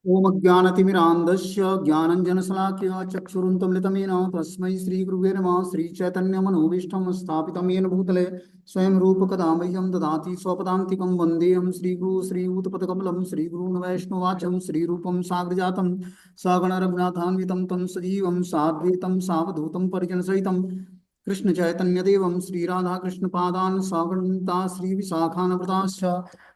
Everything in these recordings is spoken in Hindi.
ओम ज्ञानतिमिरान्धस्य ज्ञानञ्जनशलाकया चक्षुरुन्मीलितं येन तस्मै श्रीगुरुवे नमः। श्रीचैतन्यमनोभीष्टं स्थापितं येन भूतले स्वयं रूपकदा मह्यं ददाति स्वपदान्तिकं। वन्देऽहं श्रीगुरु श्रीयुतपदकमलं श्रीगुरून् वैष्णवाचं श्रीरूपं साग्रजातं सगणरघुनाथान्वितं तं सजीवं साद्वैतं सावधूतं परिजनसहितं कृष्ण चैतन्य देवम श्री राधा कृष्ण पादान सागणता श्री विशाखानप्रदाश्च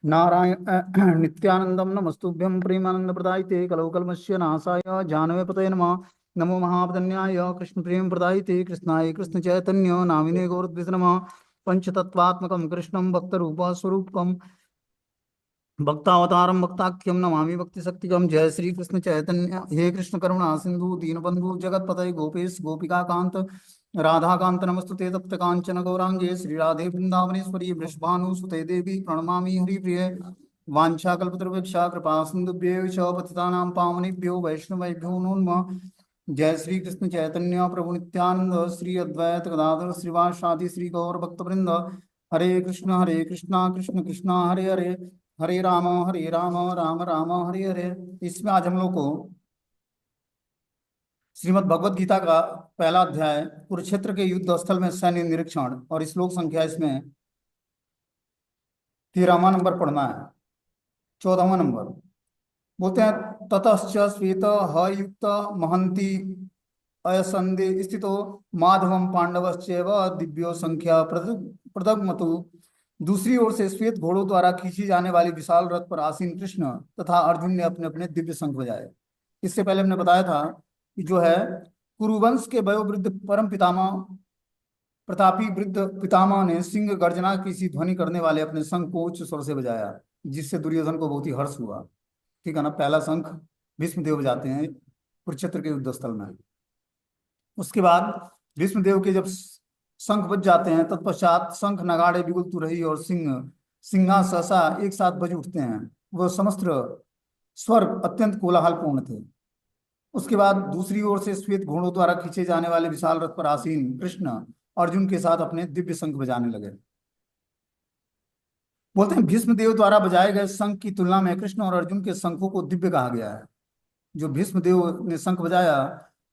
नारायण नित्यानंदम नमस्तुभ्यं प्रेमानंद प्रदायिते कलौ कल्मस्य नाशाय जानवे पतये नमः। नमो महावदन्याय कृष्ण प्रेम प्रदायिते कृष्णाय कृष्ण चैतन्य नामिने गौरद्विष नमः। पंचतत्वात्मकं कृष्णं भक्त रूप स्वरूपम भक्तावतारम भक्ताख्यम नमामि भक्ति शक्तिकम। जय श्री कृष्ण चैतन्य हे कृष्ण करुणा सिंधु दीनबंधु जगतपतये गोपेश गोपिका कांत राधा कांत नमस्तुते तप्त कांचन गौरांगे श्री राधे वृंदावनेश्वरी वृषभानुसुते देवी प्रणमामि हरिप्रिये। वाञ्छाकल्पतरुभ्यश्च कृपा सिन्धुभ्येव च पतितानां पावनेभ्यो वैष्णवेभ्यो नमो नमः। जय श्री कृष्ण चैतन्य प्रभु नित्यानंद श्री अद्वैत गदाधर श्रीवासादि श्री गौर भक्तवृंद। हरे कृष्ण कृष्ण कृष्ण हरे हरे हरे राम राम राम हरे हरे। इसमें आज हम लोग को श्रीमद् भगवत गीता का पहला अध्याय कुरुक्षेत्र के युद्ध स्थल में सैन्य निरीक्षण और श्लोक संख्या इसमें 13वां नंबर पढ़ना है। 14वां नंबर बोलते हैं ततश्च श्वेत ह युक्त महंती अयसंदे स्थितो माधवम पांडवश्चैव दिव्यो संख्या प्रदग्मतु। दूसरी ओर से श्वेत घोड़ों द्वारा खींची जाने वाली विशाल रथ पर आसीन कृष्ण तथा अर्जुन ने अपने अपने दिव्य शंख बजाए। इससे पहले हमने बताया था कि जो है कुरुवंश के वयोवृद्ध परम पितामह प्रतापी वृद्ध पितामह ने सिंह गर्जना की सी ध्वनि करने वाले अपने शंख को उच्च स्वर से बजाया, जिससे दुर्योधन को बहुत ही हर्ष हुआ। ठीक है ना। पहला शंख भीष्मदेव बजाते हैं कुरुक्षेत्र के युद्ध स्थल में। उसके बाद भीष्मदेव के जब शंख बज जाते हैं तत्पश्चात शंख नगाड़े बिगुल तुरही और सिंहा सहसा एक साथ बज उठते हैं। वह समस्त स्वर अत्यंत कोलाहलपूर्ण थे। उसके बाद दूसरी ओर से श्वेत घोड़ों द्वारा खींचे जाने वाले विशाल रथ पर आसीन कृष्ण अर्जुन के साथ अपने दिव्य शंख बजाने लगे। बोलते हैं भीष्मदेव द्वारा बजाए गए शंख की तुलना में कृष्ण और अर्जुन के शंखों को दिव्य कहा गया है। जो भीष्मदेव ने शंख बजाया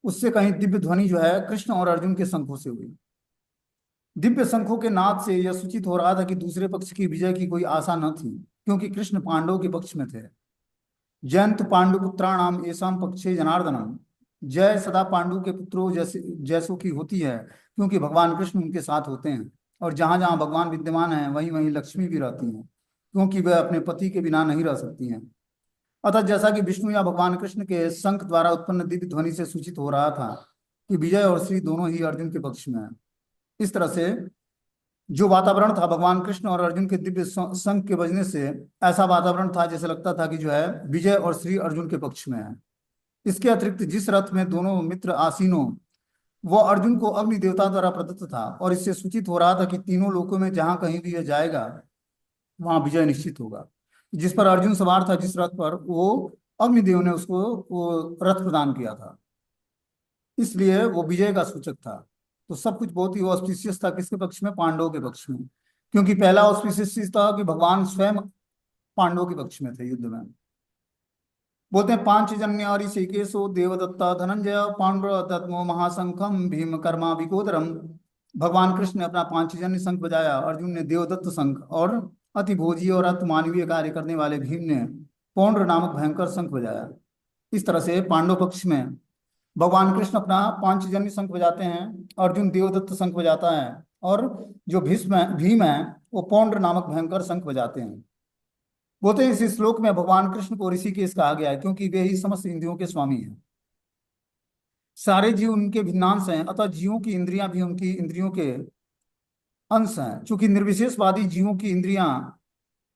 उससे कहीं दिव्य ध्वनि जो है कृष्ण और अर्जुन के शंखों से हुई। दिव्य शंखों के नाद से यह सूचित हो रहा था कि दूसरे पक्ष की विजय की कोई आशा न थी, क्योंकि कृष्ण पांडवों के पक्ष में थे। जयंत पांडुपुत्राणाम एसाम पक्षे जनार्दनम। जय सदा पांडु के पुत्रों जैसों की होती है, क्योंकि भगवान कृष्ण उनके साथ होते हैं। और जहां जहां भगवान विद्यमान है वहीं वहीं लक्ष्मी भी रहती हैं, क्योंकि वह अपने पति के बिना नहीं रह सकती हैं। अतः जैसा कि विष्णु या भगवान कृष्ण के शंख द्वारा उत्पन्न दिव्य ध्वनि से सूचित हो रहा था कि विजय और श्री दोनों ही अर्जुन के पक्ष में है। इस तरह से जो वातावरण था भगवान कृष्ण और अर्जुन के दिव्य शंख के बजने से ऐसा वातावरण था जैसे लगता था कि जो है विजय और श्री अर्जुन के पक्ष में है। इसके अतिरिक्त जिस रथ में दोनों मित्र आसीन हो वह अर्जुन को अग्नि देवता द्वारा प्रदत्त था, और इससे सूचित हो रहा था कि तीनों लोकों में जहां कहीं भी यह जाएगा वहां विजय निश्चित होगा। जिस पर अर्जुन सवार था जिस रथ पर, वो अग्निदेव ने उसको वो रथ प्रदान किया था, इसलिए वो विजय का सूचक था। तो सब कुछ बहुत ही ऑस्पिशियस था किसके पक्ष में? पांडवों के पक्ष में, क्योंकि पहला ऑस्पिशियस था कि भगवान स्वयं पांडवों के पक्ष में थे युद्ध में। बोलते हैं पांचजन्य ऋषिकेशो देवदत्ता धनंजय पांडव तत्मो महाशंखम भीम कर्मा विकोदरम। भगवान कृष्ण ने अपना पांचजन्य शंख बजाया, अर्जुन ने देवदत्त शंख और अति भोजी और अति मानवीय कार्य करने वाले भीम ने पौंड्र नामक भयंकर शंख बजाया। इस तरह से पांडव पक्ष में भगवान कृष्ण अपना पांचजन्य शंख बजाते हैं, अर्जुन देवदत्त शंख बजाता है, और जो भीम है वो पौंड्र नामक भयंकर शंख बजाते हैं। बोलते हैं इस श्लोक में भगवान कृष्ण को ऋषिकेश कहा गया है, क्योंकि वे ही समस्त इंद्रियों के स्वामी हैं। सारे जीव उनके भिन्नांश हैं, अतः जीवों की इंद्रियां भी उनकी इंद्रियों के अंश हैं। चूंकि निर्विशेषवादी जीवों की इंद्रियां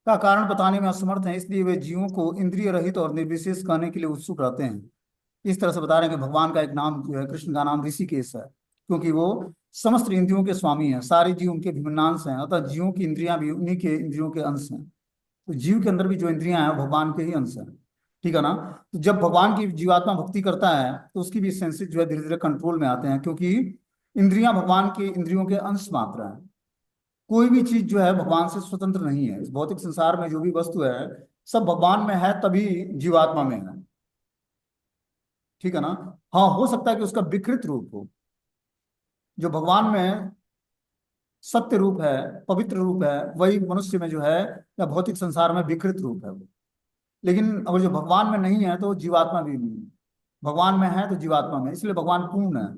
का कारण बताने में असमर्थ हैं, इसलिए वे जीवों को इंद्रिय रहित और निर्विशेष कहने के लिए उत्सुक रहते हैं। इस तरह से बता रहे हैं कि भगवान का एक नाम जो है कृष्ण का नाम ऋषिकेश है, क्योंकि वो समस्त इंद्रियों के स्वामी हैं। सारे जीव उनके भिन्नांश हैं, अतः जीवों की इंद्रियां भी उन्हीं के इंद्रियों के अंश हैं। तो जीव के अंदर भी जो इंद्रियां हैं भगवान के ही अंश हैं। ठीक है ना। तो जब भगवान की जीवात्मा भक्ति करता है तो उसकी भी सेंसेस जो है धीरे धीरे कंट्रोल में आते हैं, क्योंकि इंद्रियां भगवान के इंद्रियों के अंश मात्र हैं। कोई भी चीज जो है भगवान से स्वतंत्र नहीं है। इस भौतिक संसार में जो भी वस्तु है सब भगवान में है, तभी जीवात्मा में है। ठीक है ना। हाँ, हो सकता है कि उसका विकृत रूप हो, जो भगवान में सत्य रूप है, पवित्र रूप है, वही मनुष्य में जो है या भौतिक संसार में विकृत रूप है वो। लेकिन अगर जो भगवान में नहीं है तो वो जीवात्मा भी नहीं है, भगवान में है तो जीवात्मा में, इसलिए भगवान पूर्ण है।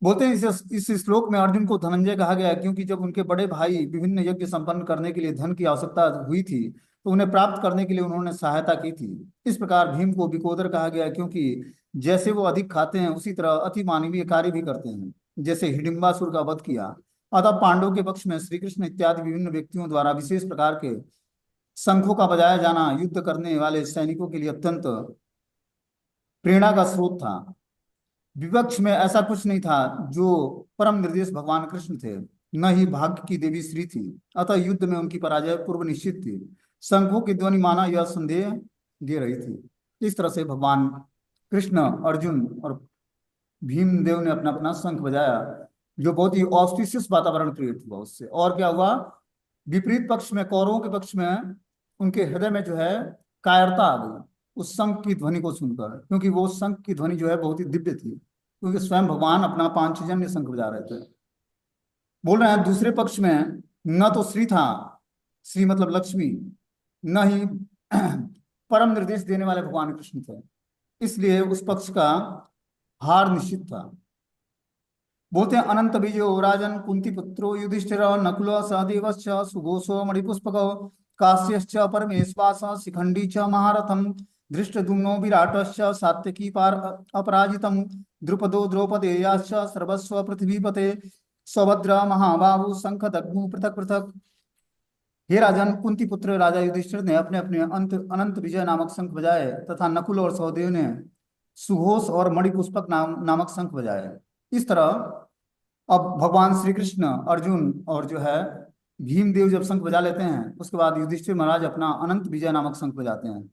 बोलते हैं इस श्लोक में अर्जुन को धनंजय कहा गया है, क्योंकि जब उनके बड़े भाई विभिन्न यज्ञ संपन्न करने के लिए धन की आवश्यकता हुई थी तो उन्हें प्राप्त करने के लिए उन्होंने सहायता की थी। इस प्रकार भीम को विकोदर कहा गया है, क्योंकि जैसे वो अधिक खाते हैं उसी तरह अति मानवीय कार्य भी करते हैं, जैसे हिडिंबासुर का वध किया। अतः पांडवों के पक्ष में श्री कृष्ण इत्यादि विभिन्न व्यक्तियों द्वारा विशेष प्रकार के शंखों का बजाया जाना युद्ध करने वाले सैनिकों के लिए अत्यंत प्रेरणा का स्रोत था। विपक्ष में ऐसा कुछ नहीं था, जो परम निर्देश भगवान कृष्ण थे, न ही भाग्य की देवी श्री थी। अतः युद्ध में उनकी पराजय पूर्व निश्चित थी। शंखों की ध्वनि माना यह संदेह दे रही थी। इस तरह से भगवान कृष्ण, अर्जुन और भीमदेव ने अपना अपना शंख बजाया, जो बहुत ही ऑस्पिशियस वातावरण क्रिएट हुआ उससे। और क्या हुआ, विपरीत पक्ष में, कौरवों के पक्ष में, उनके हृदय में जो है कायरता आ गई उस शंख की ध्वनि को सुनकर, क्योंकि वो शंख की ध्वनि जो है बहुत ही दिव्य थी, क्योंकि स्वयं भगवान अपना पांचजन्य शंख बजा रहे थे। बोल रहे हैं दूसरे पक्ष में न तो श्री था, श्री मतलब लक्ष्मी, न ही परम निर्देश देने वाले भगवान कृष्ण थे, इसलिए उस पक्ष का हार निश्चित था। बोलते हैं अनंत बीजो राजन कुंती पुत्रो युधिष्ठिर नकुल सहदेवश्च सुघोषो मणिपुष्पक काश्यश्च परमेश्वास शिखंडी च महारथम धृष्टद्युम्नो विराटश्च सात्यकी पार अपराजितम द्रुपदो द्रौपदेयाश्च सर्वस्व पृथ्वीपते सौभद्र महाबाहु शंख दग्धु पृथक पृथक। हे राजन, कुंती पुत्र राजा युधिष्ठिर ने अपने अपने अंत अनंत विजय नामक शंख बजाए, तथा नकुल और सहदेव ने सुघोष और मणिपुष्पक नामक शंख बजाए। इस तरह अब भगवान श्री कृष्ण, अर्जुन और जो है भीमदेव जब शंख बजा लेते हैं, उसके बाद युधिष्ठिर महाराज अपना अनंत विजय नामक शंख बजाते हैं।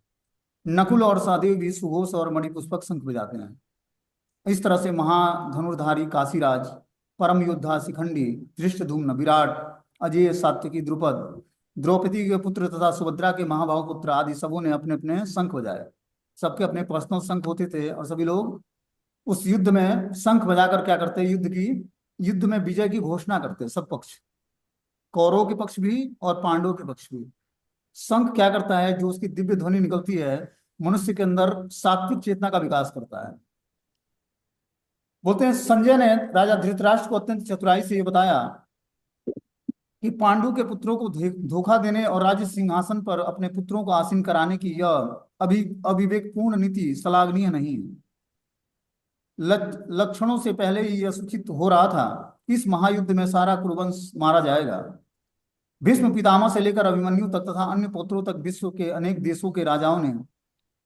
नकुल और सहदेव भी सुघोष और मणिपुष्पक शंख बजाते हैं। इस तरह से महाधनुर्धारी काशीराज, परम योद्धा शिखंडी, धृष्टद्युम्न, विराट, अजय, सात्यकी, द्रुपद, द्रौपदी के पुत्र तथा सुभद्रा के महाभाव पुत्र आदि सबों ने अपने अपने शंख बजाए। सबके अपने पर्सनल शंख होते थे, और सभी लोग उस युद्ध में शंख बजाकर क्या करते, युद्ध में विजय की घोषणा करते। सब पक्ष, कौरवों के पक्ष भी और पांडवों के पक्ष भी। शंख क्या करता है, जो उसकी दिव्य ध्वनि निकलती है, मनुष्य के अंदर सात्विक चेतना का विकास करता है। बोलते हैं संजय ने राजा धृतराष्ट्र को अत्यंत चतुराई से ये बताया कि पांडु के पुत्रों को धोखा देने और राज्य सिंहासन पर अपने पुत्रों को आसीन कराने की यह अविवेकपूर्ण नीति श्लाघनीय नहीं है। लक्षणों से पहले ही यह सूचित हो रहा था कि इस महायुद्ध में सारा कुरुवंश मारा जाएगा। भीष्म पितामह से लेकर अभिमन्यु तक तथा अन्य पुत्रों तक विश्व के अनेक देशों के राजाओं ने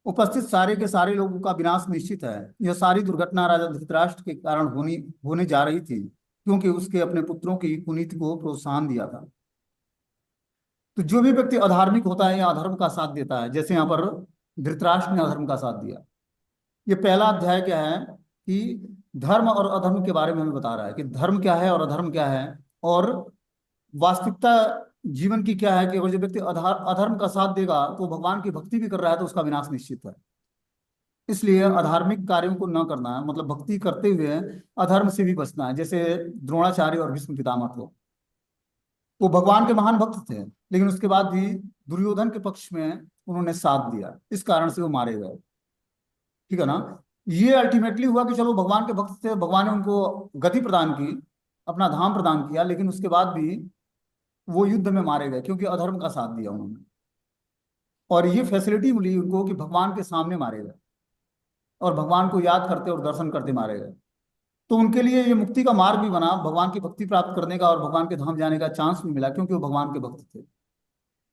उपस्थित सारे के सारे लोगों का विनाश निश्चित है। यह सारी दुर्घटना राजा धृतराष्ट्र के कारण होने जा रही थी, क्योंकि उसके अपने पुत्रों की कुनीति को प्रोत्साहन दिया था। तो जो भी व्यक्ति अधार्मिक होता है या अधर्म का साथ देता है, जैसे यहाँ पर धृतराष्ट्र ने अधर्म का साथ दिया। ये पहला अध्याय क्या है कि धर्म और अधर्म के बारे में हमें बता रहा है कि धर्म क्या है और अधर्म क्या है, और वास्तविकता जीवन की क्या है कि अगर जो व्यक्ति अधर्म का साथ देगा तो भगवान की भक्ति भी कर रहा है तो उसका विनाश निश्चित है। इसलिए अधार्मिक कार्यों को न करना है, मतलब भक्ति करते हुए अधर्म से भी बचना है। जैसे द्रोणाचार्य और भीष्म पितामह थे, वो भगवान के महान भक्त थे, लेकिन उसके बाद भी दुर्योधन के पक्ष में उन्होंने साथ दिया, इस कारण से वो मारे गए। ठीक है ना। ये अल्टीमेटली हुआ कि चलो भगवान के भक्त थे, भगवान ने उनको गति प्रदान की, अपना धाम प्रदान किया, लेकिन उसके बाद भी वो युद्ध में मारे गए क्योंकि अधर्म का साथ दिया उन्होंने। और ये फैसिलिटी मिली उनको कि भगवान के सामने मारे गए और भगवान को याद करते और दर्शन करते मारे गए। तो उनके लिए ये मुक्ति का मार्ग भी बना, भगवान की भक्ति प्राप्त करने का और भगवान के धाम जाने का चांस भी मिला, क्योंकि वो भगवान के भक्त थे।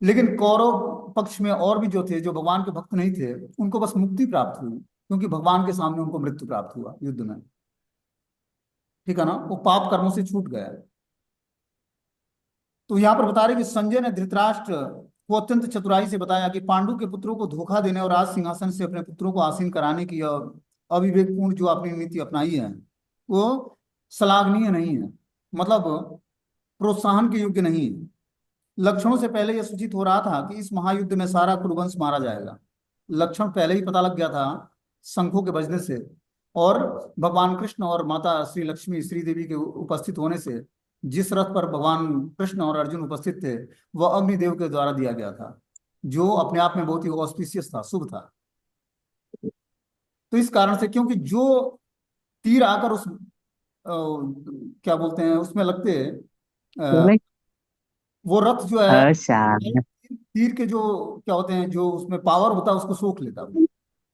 लेकिन कौरव पक्ष में और भी जो थे, जो भगवान के भक्त नहीं थे, उनको बस मुक्ति प्राप्त हुई, क्योंकि भगवान के सामने उनको मृत्यु प्राप्त हुआ युद्ध में। ठीक है ना, वो पाप कर्मों से छूट गया। तो यहाँ पर बता रहे कि संजय ने धृतराष्ट्र को अत्यंत चतुराई से बताया कि पांडु के पुत्रों को धोखा देने और राज सिंहासन से अपने पुत्रों को आसीन कराने की यह अविवेकपूर्ण जो आपने नीति अपनाई है, वो श्लाघनीय नहीं है, मतलब प्रोत्साहन के योग्य नहीं है। लक्षणों से पहले यह सूचित हो रहा था कि इस महायुद्ध में सारा कुरुवंश मारा जाएगा। लक्षण पहले ही पता लग गया था शंखों के बजने से, और भगवान कृष्ण और माता श्री लक्ष्मी श्री देवी के उपस्थित होने से जिस रथ पर भगवान कृष्ण और अर्जुन उपस्थित थे वह अग्निदेव के द्वारा दिया गया था, जो अपने आप में बहुत ही ऑस्पिशियस था, शुभ था। तो इस कारण से, क्योंकि जो तीर आकर उस क्या बोलते हैं उसमें लगते, अ, बोले। वो रथ जो है, अच्छा। तीर के जो क्या होते हैं, जो उसमें पावर होता है उसको सोख लेता है वो,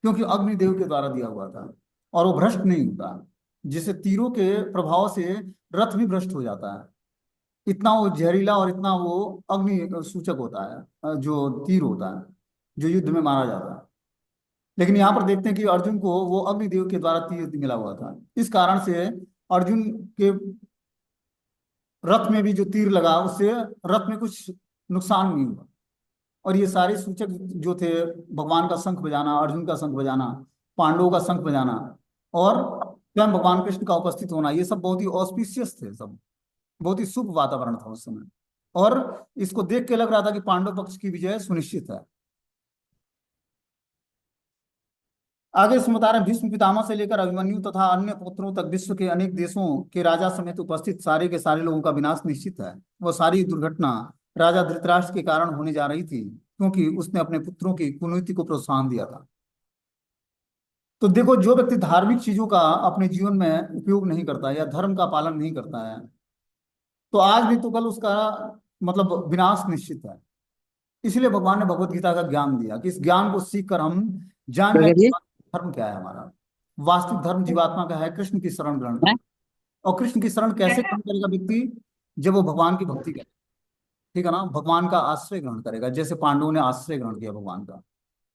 क्योंकि अग्निदेव के द्वारा दिया हुआ था, और वो भ्रष्ट नहीं होता। जिसे तीरों के प्रभाव से रथ भी भ्रष्ट हो जाता है, इतना वो जहरीला और इतना वो अग्नि सूचक होता है, जो तीर होता है, जो युद्ध में मारा जाता है। लेकिन यहाँ पर देखते हैं कि अर्जुन को वो अग्निदेव के द्वारा तीर मिला हुआ था, इस कारण से अर्जुन के रथ में भी जो तीर लगा उससे रथ में कुछ नुकसान नहीं हुआ। और ये सारे सूचक जो थे, भगवान का शंख बजाना, अर्जुन का शंख बजाना, पांडवों का शंख बजाना, और स्वयं भगवान कृष्ण का उपस्थित होना, ये सब बहुत ही ऑस्पिशियस थे, सब बहुत ही शुभ वातावरण था उस समय। और इसको देख के लग रहा था कि पांडव पक्ष की विजय सुनिश्चित है। आगे इसमें बता रहे हैं, भीष्म पितामह से लेकर अभिमन्यु तथा अन्य पुत्रों तक विश्व के अनेक देशों के राजा समेत उपस्थित सारे के सारे लोगों का विनाश निश्चित है। वह सारी दुर्घटना राजा धृतराष्ट्र के कारण होने जा रही थी, क्योंकि उसने अपने पुत्रों की कुनीति को प्रोत्साहन दिया था। तो देखो, जो व्यक्ति धार्मिक चीजों का अपने जीवन में उपयोग नहीं करता है या धर्म का पालन नहीं करता है, तो आज नहीं तो कल उसका मतलब विनाश निश्चित है। इसलिए भगवान ने भगवत गीता का ज्ञान दिया कि इस ज्ञान को सीख कर हम जान क्या जाए कह कि रही धर्म क्या है हमारा। वास्तविक धर्म जीवात्मा का है कृष्ण की शरण ग्रहण है? करना। और कृष्ण की शरण कैसे ग्रहण करेगा व्यक्ति? जब वो भगवान की भक्ति करे, ठीक है ना, भगवान का आश्रय ग्रहण करेगा, जैसे पांडवों ने आश्रय ग्रहण किया भगवान का।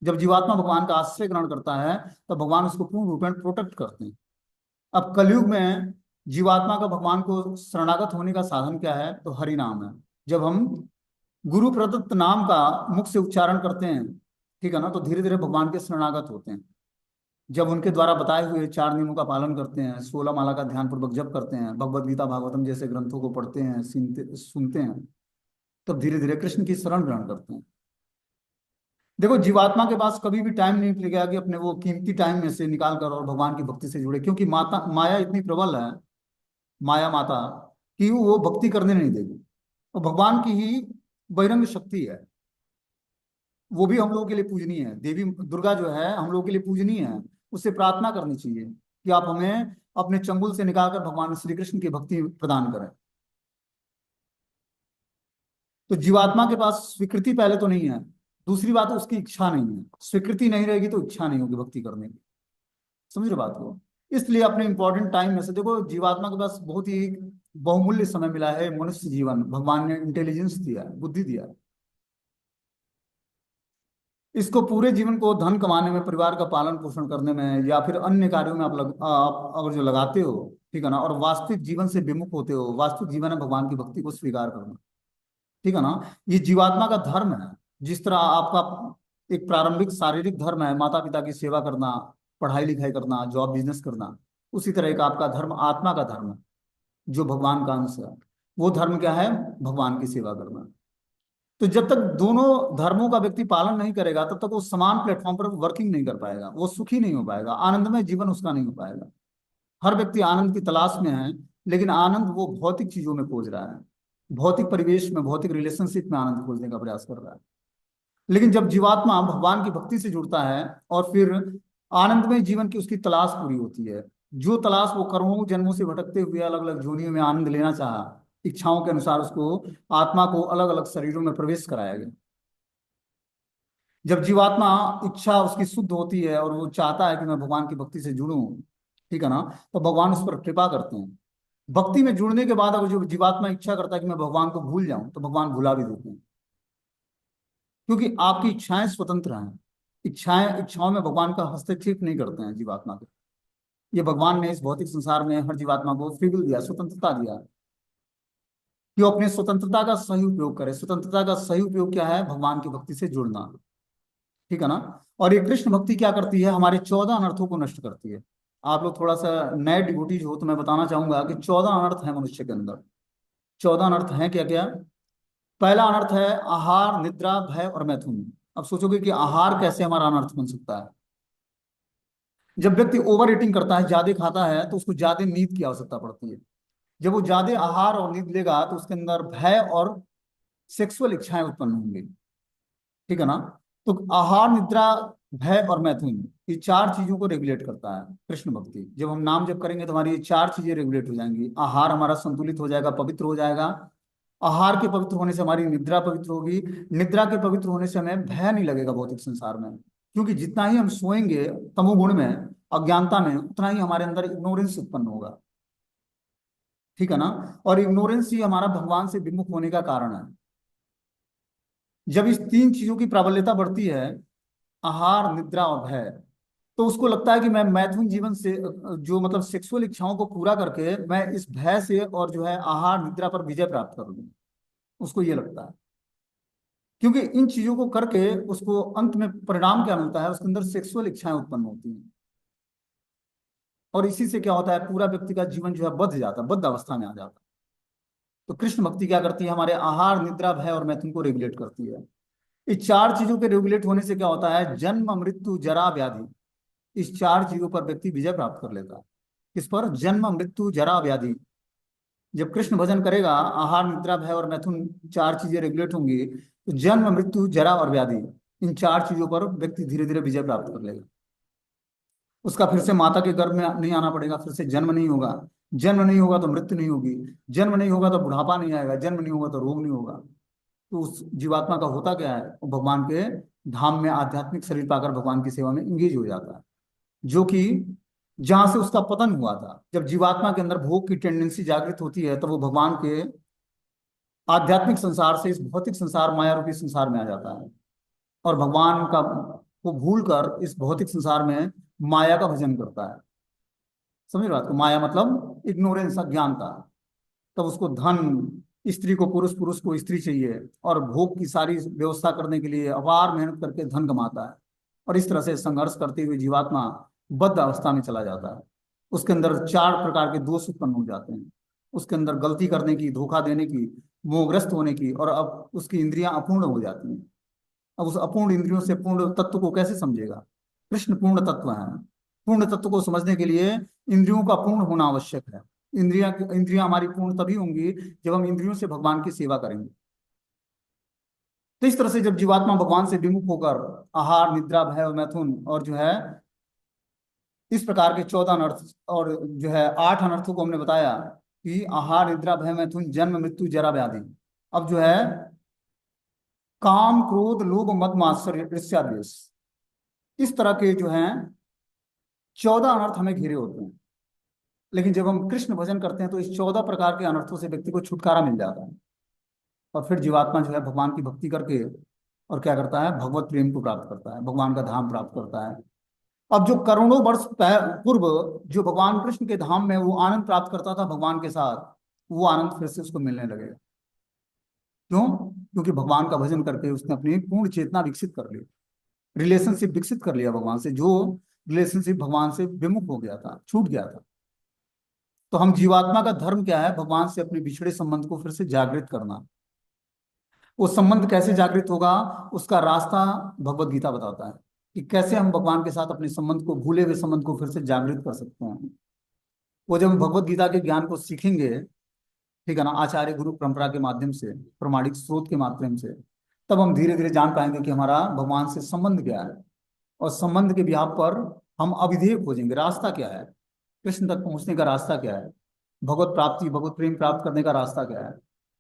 जब जीवात्मा भगवान का आश्रय ग्रहण करता है तो भगवान उसको पूर्ण रूप में प्रोटेक्ट करते हैं। अब कलयुग में जीवात्मा का भगवान को शरणागत होने का साधन क्या है? तो हरि नाम है। जब हम गुरु प्रदत्त नाम का मुख से उच्चारण करते हैं, ठीक है ना, तो धीरे धीरे भगवान के शरणागत होते हैं। जब उनके द्वारा बताए हुए चार नियमों का पालन करते हैं, 16 माला का ध्यान पूर्वक जप करते हैं, भगवत गीता भागवतम जैसे ग्रंथों को पढ़ते हैं, सुनते सुनते हैं, तब धीरे धीरे कृष्ण की शरण ग्रहण करते हैं। देखो, जीवात्मा के पास कभी भी टाइम नहीं मिलेगा कि अपने वो कीमती टाइम में से निकाल कर और भगवान की भक्ति से जुड़े, क्योंकि माता माया इतनी प्रबल है, माया माता, कि वो भक्ति करने नहीं देगी। और भगवान की ही बहिरंग शक्ति है, वो भी हम लोगों के लिए पूजनीय है। देवी दुर्गा जो है हम लोगों के लिए पूजनीय है। उससे प्रार्थना करनी चाहिए कि आप हमें अपने चंगुल से निकालकर भगवान श्री कृष्ण की भक्ति प्रदान करें। तो जीवात्मा के पास स्वीकृति पहले तो नहीं है, दूसरी बात उसकी इच्छा नहीं है। स्वीकृति नहीं रहेगी तो इच्छा नहीं होगी भक्ति करने की। समझ रहे बात को? इसलिए अपने इंपॉर्टेंट टाइम में से, देखो जीवात्मा के पास बहुत ही बहुमूल्य समय मिला है, मनुष्य जीवन, भगवान ने इंटेलिजेंस दिया है, बुद्धि दिया है। इसको पूरे जीवन को धन कमाने में, परिवार का पालन पोषण करने में, या फिर अन्य कार्यों में आप अगर जो लगाते हो, ठीक है ना, और वास्तविक जीवन से विमुख होते हो, वास्तविक जीवन है भगवान की भक्ति को स्वीकार करना, ठीक है ना, ये जीवात्मा का धर्म है। जिस तरह आपका एक प्रारंभिक शारीरिक धर्म है माता पिता की सेवा करना, पढ़ाई लिखाई करना, जॉब बिजनेस करना, उसी तरह एक आपका धर्म आत्मा का धर्म है, जो भगवान का अंश है। वो धर्म क्या है? भगवान की सेवा करना। तो जब तक दोनों धर्मों का व्यक्ति पालन नहीं करेगा तब तक वो समान प्लेटफॉर्म पर वर्किंग नहीं कर पाएगा, वो सुखी नहीं हो पाएगा, आनंदमय जीवन उसका नहीं हो पाएगा। हर व्यक्ति आनंद की तलाश में है, लेकिन आनंद वो भौतिक चीजों में खोज रहा है, भौतिक परिवेश में, भौतिक रिलेशनशिप में आनंद खोजने का प्रयास कर रहा है। लेकिन जब जीवात्मा भगवान की भक्ति से जुड़ता है और फिर आनंदमय जीवन की उसकी तलाश पूरी होती है, जो तलाश वो करोड़ों जन्मों से भटकते हुए अलग अलग जोनियों में आनंद लेना चाहा, इच्छाओं के अनुसार उसको, आत्मा को अलग अलग शरीरों में प्रवेश कराया गया। जब जीवात्मा इच्छा उसकी शुद्ध होती है और वो चाहता है कि मैं भगवान की भक्ति से जुड़ूं, ठीक है ना, तो भगवान उस पर कृपा करते हैं। भक्ति में जुड़ने के बाद अगर जो जीवात्मा इच्छा करता है कि मैं भगवान को भूल जाऊं, तो भगवान भुला भी देते हैं, क्योंकि आपकी इच्छाएं स्वतंत्र हैं। इच्छाओं में भगवान का हस्तक्षेप नहीं करते हैं जीवात्मा के। ये भगवान ने इस भौतिक संसार में हर जीवात्मा को फ्री विल दिया, स्वतंत्रता दिया, कि वो अपने स्वतंत्रता का सही उपयोग करे। स्वतंत्रता का सही उपयोग क्या है? भगवान की भक्ति से जुड़ना, ठीक है ना। और ये कृष्ण भक्ति क्या करती है? हमारे 14 अनर्थों को नष्ट करती है। आप लोग थोड़ा सा नए डिवोटीज हो तो मैं बताना चाहूंगा कि 14 अनर्थ है मनुष्य के अंदर। 14 अनर्थ हैं क्या क्या? पहला अनर्थ है आहार, निद्रा, भय और मैथुन। अब सोचोगे कि आहार कैसे हमारा अनर्थ बन सकता है। जब व्यक्ति ओवर ईटिंग करता है, ज्यादा खाता है, तो उसको ज्यादा नींद की आवश्यकता पड़ती है। जब वो ज्यादा आहार और नींद लेगा तो उसके अंदर भय और सेक्सुअल इच्छाएं उत्पन्न होंगी। ठीक है ना। तो आहार, निद्रा, भय और मैथुन, ये चार चीजों को रेगुलेट करता है कृष्ण भक्ति। जब हम नाम जप करेंगे तो हमारी ये चार चीजें रेगुलेट हो जाएंगी। आहार हमारा संतुलित हो जाएगा, पवित्र हो जाएगा। आहार के पवित्र होने से हमारी निद्रा पवित्र होगी। निद्रा के पवित्र होने से हमें भय नहीं लगेगा भौतिक संसार में, क्योंकि जितना ही हम सोएंगे तमोगुण में, अज्ञानता में, उतना ही हमारे अंदर इग्नोरेंस उत्पन्न होगा। ठीक है ना। और इग्नोरेंस ही हमारा भगवान से विमुख होने का कारण है। जब इस तीन चीजों की प्राबल्यता बढ़ती है, आहार, निद्रा और भय, तो उसको लगता है कि मैं मैथुन जीवन से, जो मतलब सेक्सुअल इच्छाओं को पूरा करके मैं इस भय से और जो है आहार निद्रा पर विजय प्राप्त कर लूँ। उसको ये लगता है, क्योंकि इन चीजों को करके उसको अंत में परिणाम क्या मिलता है, उसके अंदर सेक्सुअल इच्छाएं उत्पन्न होती हैं। और इसी से क्या होता है, पूरा व्यक्ति का जीवन जो है बद्ध जाता है, बद्ध अवस्था में आ जाता है। तो कृष्ण भक्ति क्या करती है, हमारे आहार, निद्रा, भय और मैथुन को रेगुलेट करती है। इस चार चीजों के रेगुलेट होने से क्या होता है, जन्म, मृत्यु, जरा, व्याधि, इस चार चीजों पर व्यक्ति विजय प्राप्त कर लेता है। किस पर, जन्म, मृत्यु, जरा, व्याधि। जब कृष्ण भजन करेगा, आहार, निद्रा, भय और मैथुन चार चीजें रेगुलेट होंगी, तो जन्म, मृत्यु, जरा और व्याधि, इन चार चीजों पर व्यक्ति धीरे धीरे विजय प्राप्त कर लेगा। उसका फिर से माता के गर्भ में नहीं आना पड़ेगा, फिर से जन्म नहीं होगा। जन्म नहीं होगा तो मृत्यु नहीं होगी। जन्म नहीं होगा तो बुढ़ापा नहीं आएगा। जन्म नहीं होगा तो रोग नहीं होगा। तो उस जीवात्मा का होता क्या है, वो भगवान के धाम में आध्यात्मिक शरीर पाकर भगवान की सेवा में इंगेज हो जाता है। जो कि जहां से उसका पतन हुआ था, जब जीवात्मा के अंदर भोग की टेंडेंसी जागृत होती है, तो वो भगवान के आध्यात्मिक संसार से इस भौतिक संसार, माया रूपी संसार में आ जाता है। और भगवान का को भूल कर इस भौतिक संसार में माया का भजन करता है। समझ रहे हो बात को, माया मतलब इग्नोरेंस, अज्ञानता। तब उसको धन, स्त्री को पुरुष, पुरुष को स्त्री चाहिए, और भोग की सारी व्यवस्था करने के लिए अपार मेहनत करके धन कमाता है। और इस तरह से संघर्ष करते हुए जीवात्मा बद्ध अवस्था में चला जाता है। उसके अंदर चार प्रकार के दोष उत्पन्न हो जाते हैं। उसके अंदर गलती करने की, धोखा देने की, मोहग्रस्त होने की, और अब उसकी इंद्रियां अपूर्ण हो जाती हैं। अब उस अपूर्ण इंद्रियों से पूर्ण तत्व को कैसे समझेगा। कृष्ण पूर्ण तत्व है। पूर्ण तत्व को समझने के लिए इंद्रियों का पूर्ण होना आवश्यक है। इंद्रियां हमारी पूर्ण तभी होंगी जब हम इंद्रियों से भगवान की सेवा करेंगे। तो इस तरह से जब जीवात्मा भगवान से विमुख होकर आहार, निद्रा, भय और मैथुन, और जो है इस प्रकार के 14 अनर्थ, और जो है 8 अनर्थों को हमने बताया कि आहार, निद्रा, भय, मैथुन, जन्म, मृत्यु, जरा, व्याधि। अब जो है काम, क्रोध, लोभ, मद, मात्सर्य, ईर्ष्या, द्वेष, इस तरह के जो हैं 14 अनर्थ हमें घिरे होते हैं। लेकिन जब हम कृष्ण भजन करते हैं तो इस 14 प्रकार के अनर्थों से व्यक्ति को छुटकारा मिल जाता है। और फिर जीवात्मा जो है भगवान की भक्ति करके और क्या करता है, भगवत प्रेम को प्राप्त करता है, भगवान का धाम प्राप्त करता है। अब जो करोड़ों वर्ष पूर्व जो भगवान कृष्ण के धाम में वो आनंद प्राप्त करता था भगवान के साथ, वो आनंद फिर से उसको मिलने लगेगा। क्यों? क्योंकि भगवान का भजन करके उसने अपनी पूर्ण चेतना विकसित कर ली, रिलेशनशिप विकसित कर लिया भगवान से, जो रिलेशनशिप भगवान से विमुख हो गया था, छूट गया था। तो हम जीवात्मा का धर्म क्या है, भगवान से अपने बिछड़े संबंध को फिर से जागृत करना। वो संबंध कैसे जागृत होगा, उसका रास्ता भगवत गीता बताता है कि कैसे हम भगवान के साथ अपने संबंध को, भूले हुए संबंध को फिर से जागृत कर सकते हैं। वो जब हम भगवत गीता के ज्ञान को सीखेंगे, ठीक है ना, आचार्य गुरु परंपरा के माध्यम से, प्रमाणिक स्रोत के माध्यम से, तब हम धीरे धीरे जान पाएंगे कि हमारा भगवान से संबंध क्या है। और संबंध के बिहाफ पर हम अविधेय खोजेंगे, रास्ता क्या है, कृष्ण तक पहुंचने का रास्ता क्या है, भगवत प्राप्ति, भगवत प्रेम प्राप्त करने का रास्ता क्या है।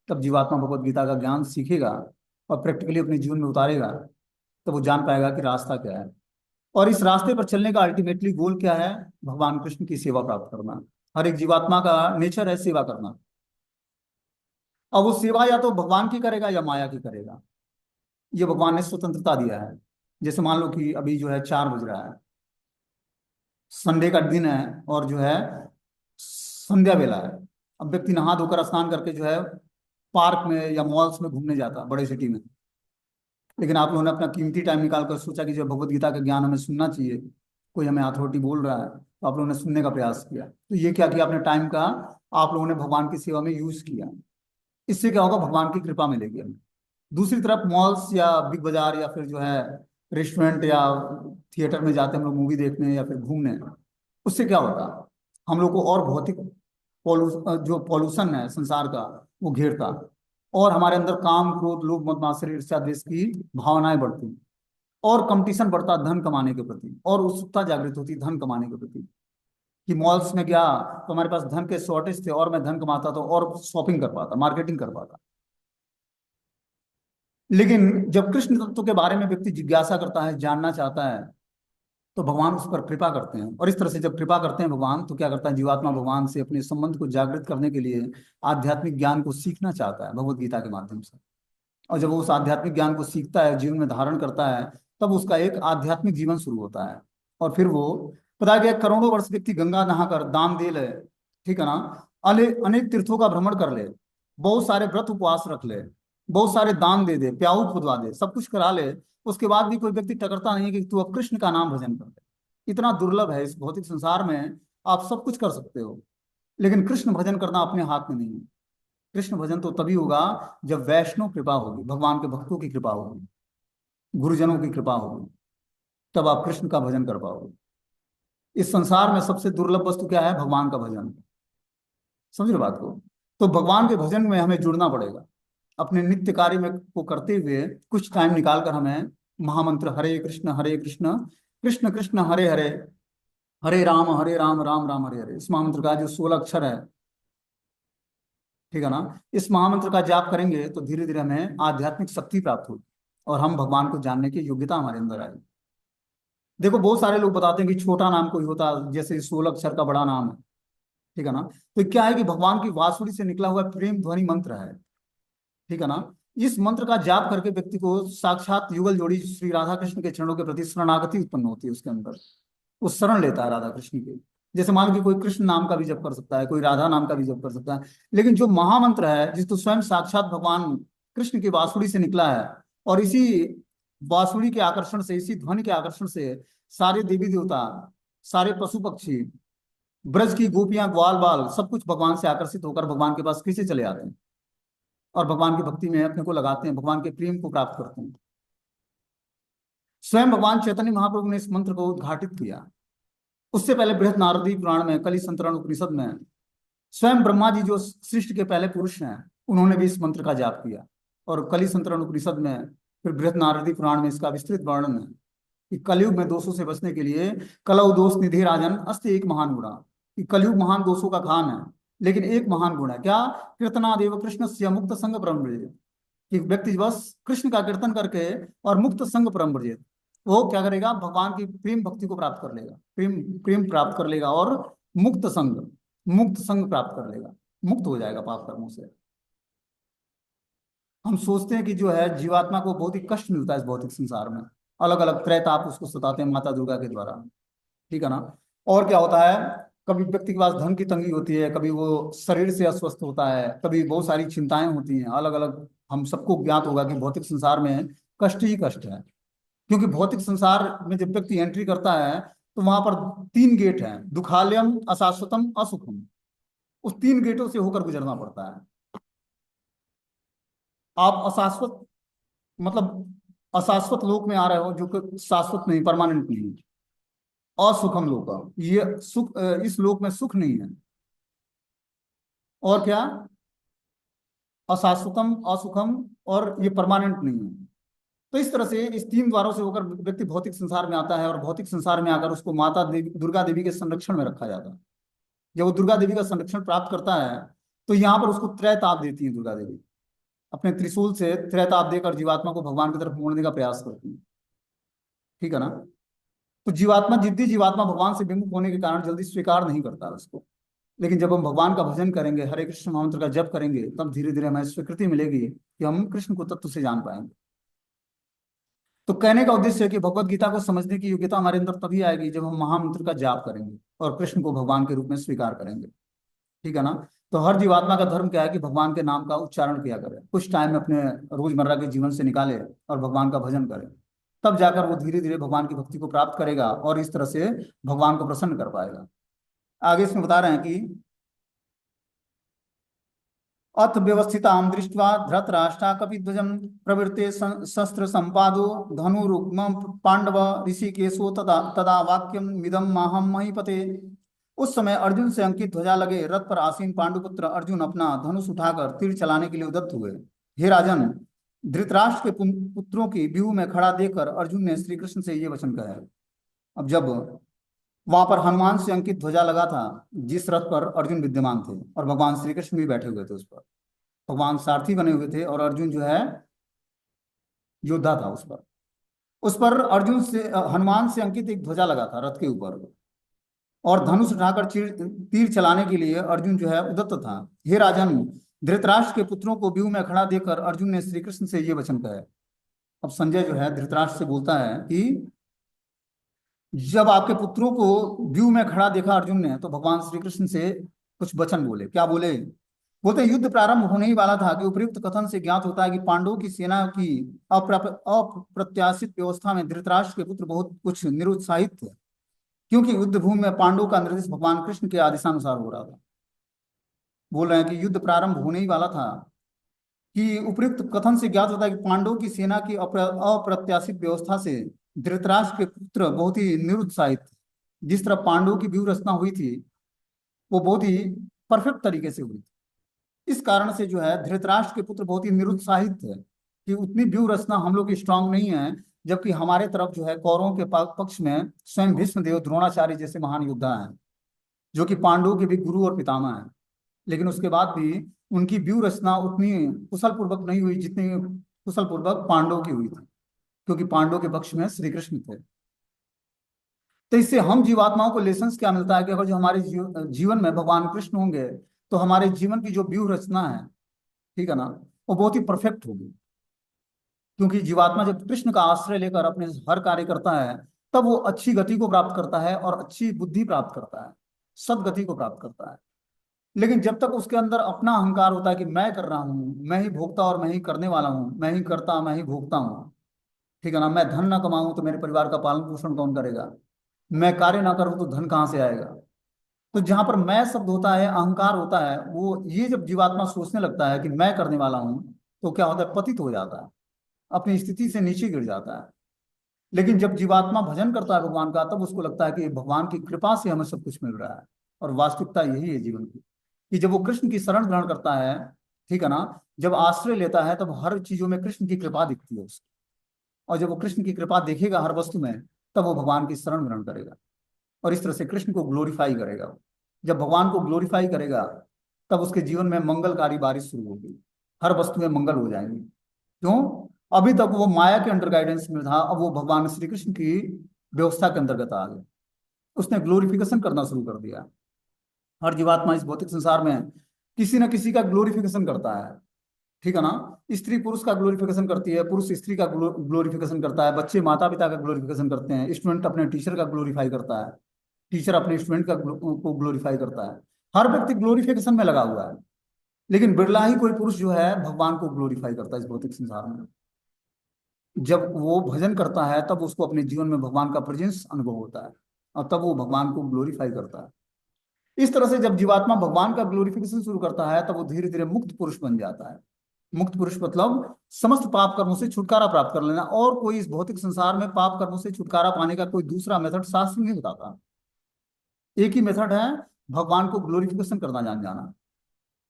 तब जीवात्मा भगवत गीता का ज्ञान सीखेगा और प्रैक्टिकली अपने जीवन में उतारेगा, तब वो जान पाएगा कि रास्ता क्या है। और इस रास्ते पर चलने का अल्टीमेटली गोल क्या है, भगवान कृष्ण की सेवा प्राप्त करना। हर एक जीवात्मा का नेचर है सेवा करना। अब वो सेवा या तो भगवान की करेगा या माया की करेगा, ये भगवान ने स्वतंत्रता दिया है। जैसे मान लो कि अभी जो है 4 बज रहा है, संडे का दिन है, और जो है संध्या बेला है। अब व्यक्ति नहा धोकर स्नान करके जो है पार्क में या मॉल्स में घूमने जाता, बड़े सिटी में। लेकिन आप लोगों ने अपना कीमती टाइम निकालकर सोचा कि जो भगवत गीता का ज्ञान हमें सुनना चाहिए, कोई हमें अथॉरिटी बोल रहा है, तो आप लोगों ने सुनने का प्रयास किया। तो ये क्या किया, अपने टाइम का आप लोगों ने भगवान की सेवा में यूज किया। इससे क्या होगा, भगवान की कृपा मिलेगी हमें। दूसरी तरफ मॉल्स या बिग बाजार या फिर जो है रेस्टोरेंट या थिएटर में जाते हैं हम लोग मूवी देखने या फिर घूमने, उससे क्या होता है, हम लोग को और भौतिक जो पॉल्यूशन है संसार का वो घेरता, और हमारे अंदर काम क्रोध लोभ मद मात्सर्य ईर्ष्या द्वेष की भावनाएं बढ़ती, और कंपटीशन बढ़ता धन कमाने के प्रति, और उत्सुकता जागृत होती धन कमाने के प्रति, कि मॉल्स में गया तो हमारे पास धन के शॉर्टेज थे और मैं धन कमाता था और शॉपिंग कर पाता, मार्केटिंग कर पाता। लेकिन जब कृष्ण तत्व के बारे में व्यक्ति जिज्ञासा करता है, जानना चाहता है, तो भगवान उस पर कृपा करते हैं, और इस तरह से जब कृपा करते हैं भगवान, तो क्या करता है, जीवात्मा भगवान से अपने संबंध को जागृत करने के लिए आध्यात्मिक ज्ञान को सीखना चाहता है भगवत गीता के माध्यम से। और जब वो उस आध्यात्मिक ज्ञान को सीखता है, जीवन में धारण करता है, तब उसका एक आध्यात्मिक जीवन शुरू होता है। और फिर वो, पता है कि करोड़ों वर्ष व्यक्ति गंगा नहाकर दान दे ले, ठीक है ना, अनेक तीर्थों का भ्रमण कर ले, बहुत सारे व्रत उपवास रख ले, बहुत सारे दान दे दे, प्याऊ खुदवा दे, सब कुछ करा ले, उसके बाद भी कोई व्यक्ति टकरता नहीं है कि तू अब कृष्ण का नाम भजन कर ले। इतना दुर्लभ है इस भौतिक संसार में। आप सब कुछ कर सकते हो, लेकिन कृष्ण भजन करना अपने हाथ में नहीं है। कृष्ण भजन तो तभी होगा जब वैष्णव कृपा होगी, भगवान के भक्तों की कृपा होगी, गुरुजनों की कृपा होगी, तब आप कृष्ण का भजन कर पाओगे। इस संसार में सबसे दुर्लभ वस्तु क्या है, भगवान का भजन। समझ रहे बात को। तो भगवान के भजन में हमें जुड़ना पड़ेगा। अपने नित्य कार्य में को करते हुए कुछ टाइम निकाल कर हमें महामंत्र हरे कृष्ण कृष्ण कृष्ण हरे हरे, हरे राम राम राम हरे हरे, इस महामंत्र का जो 16 अक्षर है, ठीक है ना, इस महामंत्र का जाप करेंगे तो धीरे धीरे हमें आध्यात्मिक शक्ति प्राप्त होगी और हम भगवान को जानने की योग्यता हमारे अंदर आएगी। देखो बहुत सारे लोग बताते हैं कि छोटा नाम कोई होता है, जैसे 16 अक्षर का बड़ा नाम है, ठीक है ना। तो क्या है कि भगवान की बांसुरी से निकला हुआ प्रेम ध्वनि मंत्र है, ठीक है ना। इस मंत्र का जाप करके व्यक्ति को साक्षात युगल जोड़ी श्री राधा कृष्ण के चरणों के प्रति शरणागति उत्पन्न होती है उसके अंदर। वो शरण लेता है राधा कृष्ण के। जैसे मान कि कोई कृष्ण नाम का भी जप कर सकता है, कोई राधा नाम का भी जप कर सकता है, लेकिन जो महामंत्र है जिस तो स्वयं साक्षात भगवान कृष्ण की बांसुरी से निकला है, और इसी बांसुरी के आकर्षण से, इसी ध्वनि के आकर्षण से सारे देवी देवता, सारे पशु पक्षी, ब्रज की गोपियां ग्वाल बाल सब कुछ भगवान से आकर्षित होकर भगवान के पास कैसे चले आते हैं और भगवान की भक्ति में अपने को लगाते हैं, भगवान के प्रेम को प्राप्त करते हैं। स्वयं भगवान चैतन्य महाप्रभु ने इस मंत्र को उद्घाटित किया। उससे पहले बृहत नारदी पुराण में, कलि संतरण उपनिषद में, स्वयं ब्रह्मा जी जो सृष्टि के पहले पुरुष हैं, उन्होंने भी इस मंत्र का जाप किया। और कलि संतरण उपनिषद में, फिर बृहत नारदी पुराण में इसका विस्तृत वर्णन है कि कलयुग में दोषों से बचने के लिए, कलौ दोष निधि राजन अस्ति एक महान गुणा, कि कलयुग महान दोषों का खान है, लेकिन एक महान गुण है क्या, कीर्तनादेव कृष्ण से मुक्त संग परम ब्रजेत, कि व्यक्ति बस कृष्ण का कीर्तन करके और मुक्त संग परम ब्रजेत, वो क्या करेगा, भगवान की प्रेम भक्ति को प्राप्त कर लेगा, प्रेम प्रेम प्राप्त कर लेगा, और मुक्त संग, मुक्त संग प्राप्त कर लेगा, मुक्त हो जाएगा पाप कर्मों से। हम सोचते हैं कि जो है जीवात्मा को बहुत ही कष्ट मिलता है इस भौतिक संसार में, अलग अलग त्रैताप उसको सताते हैं माता दुर्गा के द्वारा, ठीक है ना। और क्या होता है, कभी व्यक्ति के पास धन की तंगी होती है, कभी वो शरीर से अस्वस्थ होता है, कभी बहुत सारी चिंताएं होती हैं अलग अलग। हम सबको ज्ञात होगा कि भौतिक संसार में कष्ट ही कष्ट है, क्योंकि भौतिक संसार में जब व्यक्ति एंट्री करता है तो वहां पर 3 गेट हैं, दुखालयम अशाश्वतम असुखम। उस 3 गेटों से होकर गुजरना पड़ता है। आप अशाश्वत, मतलब अशाश्वत लोक में आ रहे हो जो कि शाश्वत नहीं, परमानेंट नहीं। असुखम लोक, ये सुख, इस लोक में सुख नहीं है। और क्या, अशाश्वतम असुखम, और ये परमानेंट नहीं है। तो इस तरह से इस 3 द्वारों से होकर व्यक्ति भौतिक संसार में आता है, और भौतिक संसार में आकर उसको माता देवी, दुर्गा देवी के संरक्षण में रखा जाता है। जब वो दुर्गा देवी का संरक्षण प्राप्त करता है, तो यहाँ पर उसको त्रैताप देती है दुर्गा देवी, अपने त्रिशूल से त्रैताप देकर जीवात्मा को भगवान की तरफ मोड़ने का प्रयास करती है, ठीक है ना। तो जीवात्मा, जिद्दी जीवात्मा भगवान से विमुख होने के कारण जल्दी स्वीकार नहीं करता उसको। लेकिन जब हम भगवान का भजन करेंगे, हरे कृष्ण महामंत्र का जप करेंगे, तब धीरे धीरे हमें स्वीकृति मिलेगी कि हम कृष्ण को तत्व से जान पाएंगे। तो कहने का उद्देश्य है कि भगवत गीता को समझने की योग्यता हमारे अंदर तभी आएगी जब हम महामंत्र का जाप करेंगे और कृष्ण को भगवान के रूप में स्वीकार करेंगे, ठीक है ना। तो हर जीवात्मा का धर्म क्या है कि भगवान के नाम का उच्चारण किया करे, कुछ टाइम अपने रोजमर्रा के जीवन से निकाले और भगवान का भजन करे, तब जाकर वो धीरे धीरे भगवान की भक्ति को प्राप्त करेगा और इस तरह से भगवान को प्रसन्न कर पाएगा। आगे इसमें बता रहे हैं कि अथ व्यवस्थितां दृष्ट्वा धृतराष्ट्रा कपिध्वजं प्रवृत्ते शस्त्र संपादो धनुरुग्मं पांडव ऋषिकेशो तदा तदा वाक्यम मिदम माहम महीपते। उस समय अर्जुन से अंकित ध्वजा लगे रथ पर आसीन पांडुपुत्र अर्जुन अपना धनुष उठाकर तीर चलाने के लिए उद्यत हुए। हे राजन, धृतराष्ट्र के पुत्रों की व्यूह में खड़ा देखकर अर्जुन ने श्री कृष्ण से ये वचन कहा। अब जब वहां पर हनुमान से अंकित ध्वजा लगा था, जिस रथ पर अर्जुन विद्यमान थे, और भगवान श्री कृष्ण भी बैठे हुए थे उस पर, भगवान सारथी बने हुए थे और अर्जुन जो है योद्धा था उस पर अर्जुन से हनुमान से अंकित एक ध्वजा लगा था रथ के ऊपर, और धनुष उठाकर तीर चलाने के लिए अर्जुन जो है उद्यत था। हे राजन, धृतराष्ट्र के पुत्रों को व्यूह में खड़ा देखकर अर्जुन ने श्री कृष्ण से ये वचन कहा। अब संजय जो है धृतराष्ट्र से बोलता है कि जब आपके पुत्रों को व्यूह में खड़ा देखा अर्जुन ने, तो भगवान श्री कृष्ण से कुछ वचन बोले। क्या बोले? बोलते युद्ध प्रारंभ होने ही वाला था कि उपयुक्त कथन से ज्ञात होता है कि पांडवों की सेना की अप्रत्याशित व्यवस्था में धृतराष्ट्र के पुत्र बहुत कुछ निरुत्साहित थे, क्योंकि युद्ध भूमि में पांडवों का निर्देश भगवान कृष्ण के आदेशानुसार हो रहा था। बोल रहे हैं कि युद्ध प्रारंभ होने ही वाला था कि उपयुक्त कथन से ज्ञात होता है कि पांडवों की सेना की अप्रत्याशित व्यवस्था से धृतराष्ट्र के पुत्र बहुत ही निरुत्साहित थे। जिस तरह पांडवों की व्यूह रचना हुई थी वो बहुत ही परफेक्ट तरीके से हुई थी। इस कारण से जो है धृतराष्ट्र के पुत्र बहुत ही निरुत्साहित थे कि उतनी व्यूह रचना हम लोग की स्ट्रांग नहीं है, जबकि हमारे तरफ जो है कौरवों के पक्ष में स्वयं भीष्मदेव द्रोणाचार्य जैसे महान योद्धा हैं, जो कि पांडवों के भी गुरु और पितामह हैं। लेकिन उसके बाद भी उनकी व्यूह रचना उतनी कुशल पूर्वक नहीं हुई जितनी कुशल पूर्वक पांडवों की हुई थी, क्योंकि पांडवों के पक्ष में श्री कृष्ण थे। तो इससे हम जीवात्माओं को लेसन क्या मिलता है कि अगर जो हमारे जीवन में भगवान कृष्ण होंगे तो हमारे जीवन की जो व्यूह रचना है, ठीक है ना, वो बहुत ही परफेक्ट होगी। क्योंकि जीवात्मा जब कृष्ण का आश्रय लेकर अपने हर कार्य करता है तब वो अच्छी गति को प्राप्त करता है और अच्छी बुद्धि प्राप्त करता है, सदगति को प्राप्त करता है। लेकिन जब तक उसके अंदर अपना अहंकार होता है कि मैं कर रहा हूँ, मैं ही भोगता और मैं ही करने वाला हूँ, मैं ही करता मैं ही भोगता हूँ, ठीक है ना, मैं धन ना कमाऊं तो मेरे परिवार का पालन पोषण कौन करेगा, मैं कार्य ना करूं तो धन कहाँ से आएगा। तो जहां पर मैं शब्द होता है, अहंकार होता है, वो ये जब जीवात्मा सोचने लगता है कि मैं करने वाला हूं, तो क्या होता है, पतित हो जाता है, अपनी स्थिति से नीचे गिर जाता है। लेकिन जब जीवात्मा भजन करता है भगवान का, तब उसको लगता है कि भगवान की कृपा से हमें सब कुछ मिल रहा है। और वास्तविकता यही है जीवन की, कि जब वो कृष्ण की शरण ग्रहण करता है, ठीक है ना, जब आश्रय लेता है, तब हर चीजों में कृष्ण की कृपा दिखती है उसकी। और जब वो कृष्ण की कृपा देखेगा हर वस्तु में, तब वो भगवान की शरण ग्रहण करेगा और इस तरह से कृष्ण को ग्लोरीफाई करेगा। जब भगवान को ग्लोरीफाई करेगा तब उसके जीवन में मंगलकारी बारिश शुरू होगी, हर वस्तु में मंगल हो जाएंगे। क्यों? अभी तक वो माया के अंडर गाइडेंस में था, अब वो भगवान श्री कृष्ण की व्यवस्था के अंतर्गत आ गया, उसने ग्लोरिफिकेशन करना शुरू कर दिया। हर जीवात्मा इस भौतिक संसार में किसी न किसी का ग्लोरिफिकेशन करता है, ठीक है ना। स्त्री पुरुष का ग्लोरिफिकेशन करती है, पुरुष स्त्री का ग्लोरिफिकेशन करता है, बच्चे माता पिता का ग्लोरिफिकेशन करते हैं, स्टूडेंट अपने टीचर का ग्लोरीफाई करता है, टीचर अपने स्टूडेंट का को ग्लोरीफाई करता है। हर व्यक्ति ग्लोरिफिकेशन में लगा हुआ है, लेकिन बिरला ही कोई पुरुष जो है भगवान को ग्लोरीफाई करता है इस भौतिक संसार में। जब वो भजन करता है तब उसको अपने जीवन में भगवान का प्रेजेंस अनुभव होता है और तब वो भगवान को ग्लोरीफाई करता है। इस तरह से जब जीवात्मा भगवान का ग्लोरिफिकेशन शुरू करता है, तब वो धीरे धीरे मुक्त पुरुष बन जाता है। मुक्त पुरुष मतलब समस्त पाप कर्मों से छुटकारा प्राप्त कर लेना। और कोई इस भौतिक संसार में पाप कर्मों से छुटकारा पाने का कोई दूसरा मेथड शास्त्र नहीं बताता। एक ही मेथड है, भगवान को ग्लोरिफिकेशन करना जान जाना।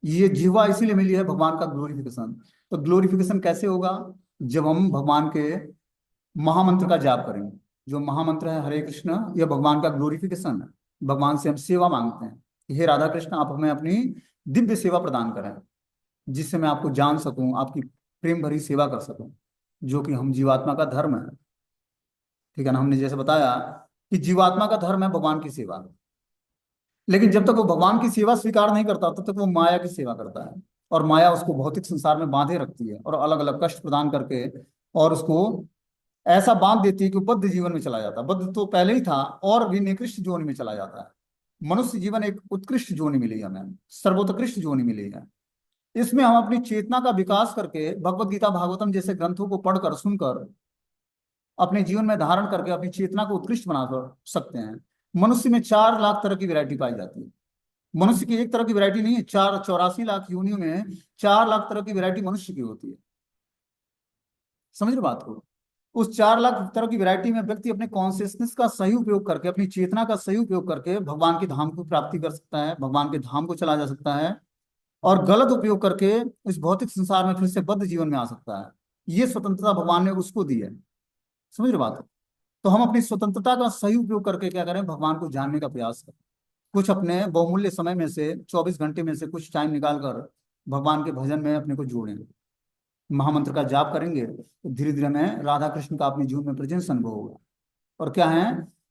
ये जीवा इसीलिए मिली है, भगवान का ग्लोरिफिकेशन। तो ग्लोरिफिकेशन कैसे होगा? जब हम भगवान के महामंत्र का जाप करेंगे। जो महामंत्र है हरे कृष्ण, यह भगवान का ग्लोरिफिकेशन है। भगवान से हम सेवा मांगते हैं कि हे राधा कृष्ण, आप हमें अपनी दिव्य सेवा प्रदान करें, जिससे मैं आपको जान सकूं, आपकी प्रेम भरी सेवा कर सकूं, जो कि हम जीवात्मा का धर्म है, ठीक है ना। हमने जैसे बताया कि जीवात्मा का धर्म है भगवान की सेवा। लेकिन जब तक वो भगवान की सेवा स्वीकार नहीं करता, तब तक वो माया की सेवा करता है, और माया उसको भौतिक संसार में बांधे रखती है और अलग अलग कष्ट प्रदान करके, और उसको ऐसा बांध देती है कि वो बद्ध जीवन में चला जाता है। बद्ध तो पहले ही था, और भी निकृष्ट जोनि में चला जाता है। मनुष्य जीवन एक उत्कृष्ट जोनि मिली हमें, सर्वोत्कृष्ट जोनि मिली है। इसमें हम अपनी चेतना का विकास करके भगवत गीता भागवतम जैसे ग्रंथों को पढ़कर सुनकर अपने जीवन में धारण करके अपनी चेतना को उत्कृष्ट बना सकते हैं। मनुष्य में 4 लाख तरह की वैरायटी पाई जाती है। मनुष्य की एक तरह की वैरायटी नहीं है, 84 लाख योनियों में 4 लाख तरह की वैरायटी मनुष्य की होती है। समझ रहे बात को? उस 4 लाख तरह की वैरायटी में व्यक्ति अपने कॉन्शियसनेस का सही उपयोग करके, अपनी चेतना का सही उपयोग करके भगवान के धाम को प्राप्ति कर सकता है, भगवान के धाम को चला जा सकता है, और गलत उपयोग करके इस भौतिक संसार में फिर से बद्ध जीवन में आ सकता है। ये स्वतंत्रता भगवान ने उसको दी है। समझ रहे बात? तो हम अपनी स्वतंत्रता का सही उपयोग करके क्या करें, भगवान को जानने का प्रयास करें। कुछ अपने बहुमूल्य समय में से, 24 घंटे में से कुछ टाइम निकाल कर भगवान के भजन में अपने को जोड़ें। महामंत्र का जाप करेंगे तो धीरे धीरे हमें राधा कृष्ण का अपने जीवन में प्रेजेंस अनुभव होगा। और क्या है,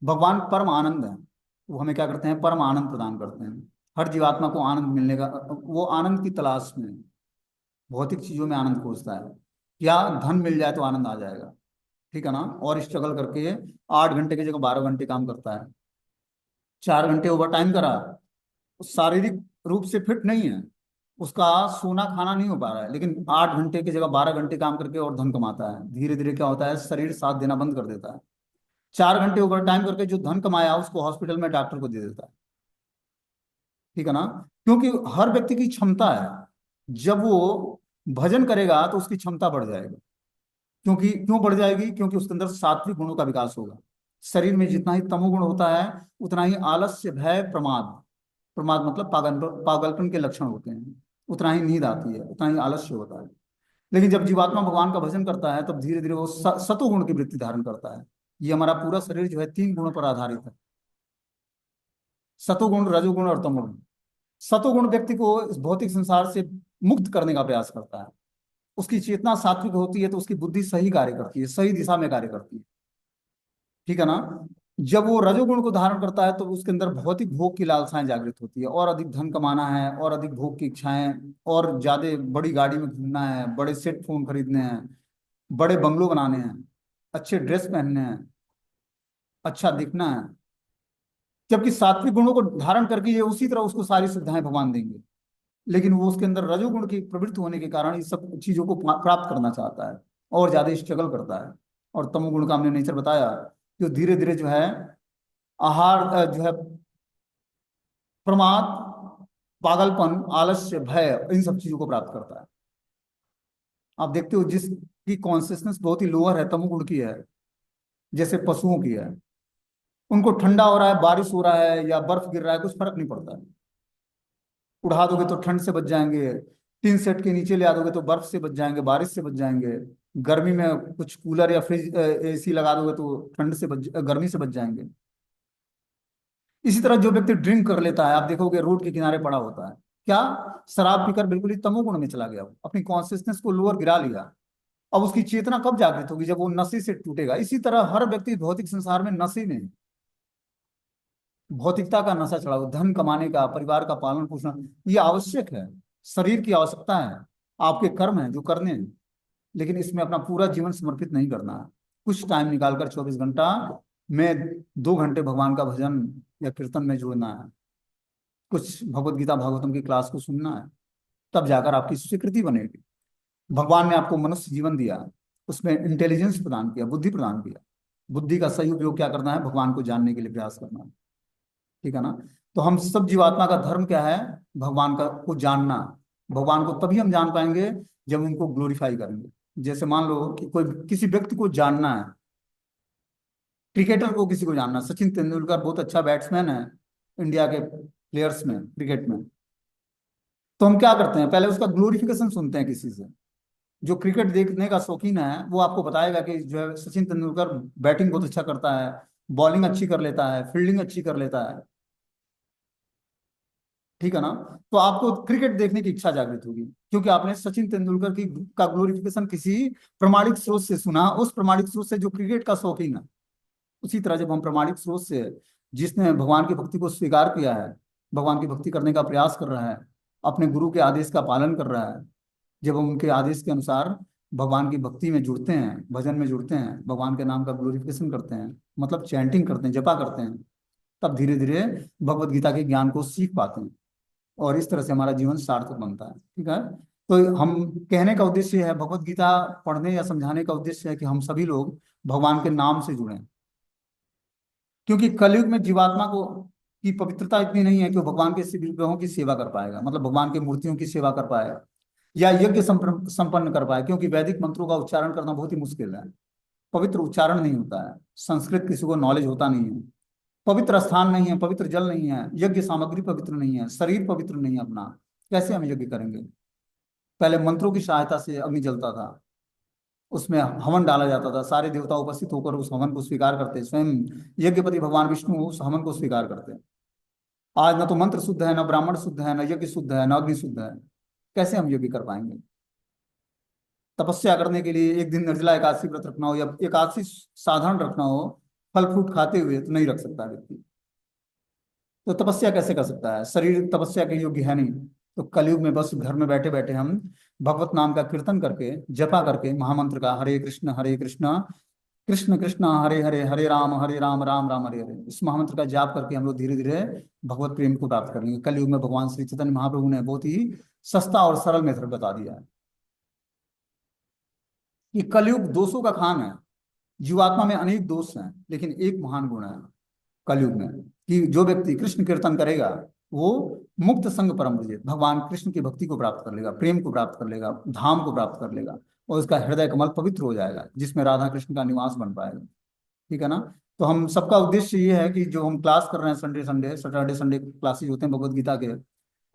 भगवान परम आनंद है। वो हमें क्या करते हैं, परम आनंद प्रदान करते हैं। हर जीवात्मा को आनंद मिलने का, वो आनंद की तलाश में भौतिक चीजों में आनंद खोजता है। क्या धन मिल जाए तो आनंद आ जाएगा, ठीक है ना, और स्ट्रगल करके 8 घंटे की जगह 12 घंटे काम करता है, 4 घंटे ओवर टाइम करा, शारीरिक रूप से फिट नहीं है, उसका सोना खाना नहीं हो पा रहा है, लेकिन 8 घंटे की जगह 12 घंटे काम करके और धन कमाता है। धीरे धीरे क्या होता है, शरीर साथ देना बंद कर देता है। 4 घंटे ओवर टाइम करके जो धन कमाया उसको हॉस्पिटल में डॉक्टर को दे देता है, ठीक है ना। क्योंकि हर व्यक्ति की क्षमता है, जब वो भजन करेगा तो उसकी क्षमता बढ़ जाएगी। क्योंकि क्यों बढ़ जाएगी, क्योंकि उसके अंदर सात्विक गुणों का विकास होगा। शरीर में जितना ही तमोगुण होता है उतना ही आलस्य, भय, प्रमाद, प्रमाद मतलब पागलपन के लक्षण होते हैं, उतना ही नींद आती है, उतना ही आलस्य होता है। लेकिन जब जीवात्मा भगवान का भजन करता है तब धीरे धीरे वो सतोगुण की वृत्ति धारण करता है। ये हमारा पूरा शरीर जो है 3 गुणों पर आधारित है, सतोगुण, रजोगुण और तमोगुण। सतोगुण व्यक्ति को इस भौतिक संसार से मुक्त करने का प्रयास करता है। उसकी चेतना सात्विक होती है तो उसकी बुद्धि सही कार्य करती है, सही दिशा में कार्य करती है, ठीक है ना। जब वो रजोगुण को धारण करता है तो उसके अंदर भौतिक भोग की लालसाएं जागृत होती है, और अधिक धन कमाना है, और अधिक भोग की इच्छाएं, और ज्यादा बड़ी गाड़ी में घूमना है, बड़े सेट फोन खरीदने हैं, बड़े बंगलो बनाने हैं, अच्छे ड्रेस पहनने हैं, अच्छा दिखना है। जबकि सात्विक गुणों को धारण करके ये उसी तरह उसको सारी सुविधाएं भगवान देंगे, लेकिन वो उसके अंदर रजोगुण की प्रवृत्ति होने के कारण इस सब चीजों को प्राप्त करना चाहता है और ज्यादा स्ट्रगल करता है। और तमोगुण का हमने नेचर बताया, जो धीरे धीरे जो है आहार जो है प्रमाद, पागलपन, आलस्य, भय, इन सब चीजों को प्राप्त करता है। आप देखते हो जिसकी कॉन्सियसनेस बहुत ही लोअर है, तमोगुण की है, जैसे पशुओं की है, उनको ठंडा हो रहा है, बारिश हो रहा है या बर्फ गिर रहा है, कुछ फर्क नहीं पड़ता है। उड़ा दोगे तो ठंड से बच जाएंगे, 3 सेट के नीचे ले आ दोगे तो बर्फ से बच जाएंगे, बारिश से बच जाएंगे। गर्मी में कुछ कूलर या फ्रिज एसी लगा दोगे तो ठंड से बच, गर्मी से बच जाएंगे। इसी तरह जो व्यक्ति ड्रिंक कर लेता है, आप देखोगे रोड के किनारे पड़ा होता है, क्या, शराब पीकर बिल्कुल ही तमोगुण में चला गया, वो अपनी कॉन्शियसनेस को लोअर गिरा लिया। अब उसकी चेतना कब जागृत होगी, जब वो नशे से टूटेगा। इसी तरह हर व्यक्ति भौतिक संसार में नशे में, भौतिकता का नशा चढ़ा हुआ, धन कमाने का, परिवार का पालन पोषण, ये आवश्यक है, शरीर की आवश्यकता है, आपके कर्म है जो करने हैं। लेकिन इसमें अपना पूरा जीवन समर्पित नहीं करना है। कुछ टाइम निकालकर 24 घंटा में 2 घंटे भगवान का भजन या कीर्तन में जोड़ना है, कुछ भगवत गीता भागवतम की क्लास को सुनना है, तब जाकर आपकी स्वीकृति बनेगी। भगवान ने आपको मनुष्य जीवन दिया, उसमें इंटेलिजेंस प्रदान किया, बुद्धि प्रदान किया। बुद्धि का सही उपयोग क्या करना है, भगवान को जानने के लिए प्रयास करना है, ठीक है ना। तो हम सब जीवात्मा का धर्म क्या है, भगवान का को जानना। भगवान को तभी हम जान पाएंगे जब उनको ग्लोरीफाई करेंगे। जैसे मान लो कि कोई किसी व्यक्ति को जानना है, क्रिकेटर को किसी को जानना, सचिन तेंदुलकर बहुत अच्छा बैट्समैन है इंडिया के प्लेयर्स में, क्रिकेट में। तो हम क्या करते हैं, पहले उसका ग्लोरिफिकेशन सुनते हैं किसी से। जो क्रिकेट देखने का शौकीन है वो आपको बताएगा कि जो है सचिन तेंदुलकर बैटिंग बहुत अच्छा करता है, बॉलिंग अच्छी कर लेता है, फील्डिंग अच्छी कर लेता है, ठीक है ना। तो आपको क्रिकेट देखने की इच्छा जागृत होगी, क्योंकि आपने सचिन तेंदुलकर की का ग्लोरिफिकेशन किसी प्रमाणिक स्रोत से सुना, उस प्रमाणिक स्रोत से जो क्रिकेट का शौकीन है। उसी तरह जब हम प्रमाणिक स्रोत से, जिसने भगवान की भक्ति को स्वीकार किया है, भगवान की भक्ति करने का प्रयास कर रहा है, अपने गुरु के आदेश का पालन कर रहा है, जब हम उनके आदेश के अनुसार भगवान की भक्ति में जुड़ते हैं, भजन में जुड़ते हैं, भगवान के नाम का ग्लोरिफिकेशन करते हैं, मतलब चैंटिंग करते हैं, जपा करते हैं, तब धीरे धीरे भगवत गीता के ज्ञान को सीख पाते हैं। और इस तरह से हमारा जीवन सार्थक बनता है, ठीक है। तो हम कहने का उद्देश्य है, भगवत गीता पढ़ने या समझाने का उद्देश्य है कि हम सभी लोग भगवान के नाम से जुड़ें। क्योंकि कलयुग में जीवात्मा को की पवित्रता इतनी नहीं है कि वो भगवान के शिव विग्रहों की सेवा कर पाएगा, मतलब भगवान की मूर्तियों की सेवा कर पाएगा या यज्ञ संपन्न कर पाए, क्योंकि वैदिक मंत्रों का उच्चारण करना बहुत ही मुश्किल है। पवित्र उच्चारण नहीं होता है, संस्कृत किसी को नॉलेज होता नहीं है, पवित्र स्थान नहीं है, पवित्र जल नहीं है, यज्ञ सामग्री पवित्र नहीं है, शरीर पवित्र नहीं है अपना, कैसे हम यज्ञ करेंगे? पहले मंत्रों की सहायता से अग्नि जलता था, उसमें हवन डाला जाता था, सारे देवता उपस्थित होकर उस हवन को स्वीकार करते, स्वयं यज्ञपति भगवान विष्णु उस हवन को स्वीकार करते। आज न तो मंत्र शुद्ध है, न ब्राह्मण शुद्ध है, न यज्ञ शुद्ध है, न अग्नि शुद्ध है, कैसे हम यज्ञ कर पाएंगे? तपस्या करने के लिए एक दिन निर्जला एकादशी व्रत रखना हो या एकादशी साधारण रखना हो, फल फ्रूट खाते हुए, तो नहीं रख सकता व्यक्ति। तो तपस्या कैसे कर सकता है? शरीर तपस्या के योग्य है नहीं। तो कलयुग में बस घर में बैठे बैठे हम भगवत नाम का कीर्तन करके, जपा करके, महामंत्र का हरे कृष्ण कृष्ण कृष्ण हरे हरे, हरे राम राम राम हरे हरे, इस महामंत्र का जाप करके हम लोग धीरे धीरे भगवत प्रेम को प्राप्त कर लेंगे। कलयुग में भगवान श्री चैतन्य महाप्रभु ने बहुत ही सस्ता और सरल मेथड बता दिया है कि कलयुग दोषों का खान है। जीवात्मा में अनेक दोष हैं, लेकिन एक महान गुण है कलयुग में, कि जो व्यक्ति कृष्ण कीर्तन करेगा वो मुक्त संग परम विजय, भगवान कृष्ण की भक्ति को प्राप्त कर लेगा, प्रेम को प्राप्त कर लेगा, धाम को प्राप्त कर लेगा, और उसका हृदय कमल पवित्र हो जाएगा, जिसमें राधा कृष्ण का निवास बन पाएगा। ठीक है ना? तो हम सबका उद्देश्य ये है कि जो हम क्लास कर रहे हैं, Sunday Sunday Saturday Sunday classes होते हैं भगवत गीता के,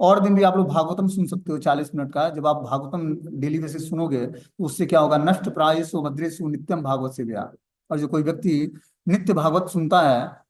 और दिन भी आप लोग भागवतम सुन सकते हो 40 मिनट का। जब आप भागवतम डेली बेसिस सुनोगे तो उससे क्या होगा, नष्ट प्रायसु भद्रेषु नित्यम भागवत से व्या। और जो कोई व्यक्ति नित्य भागवत सुनता है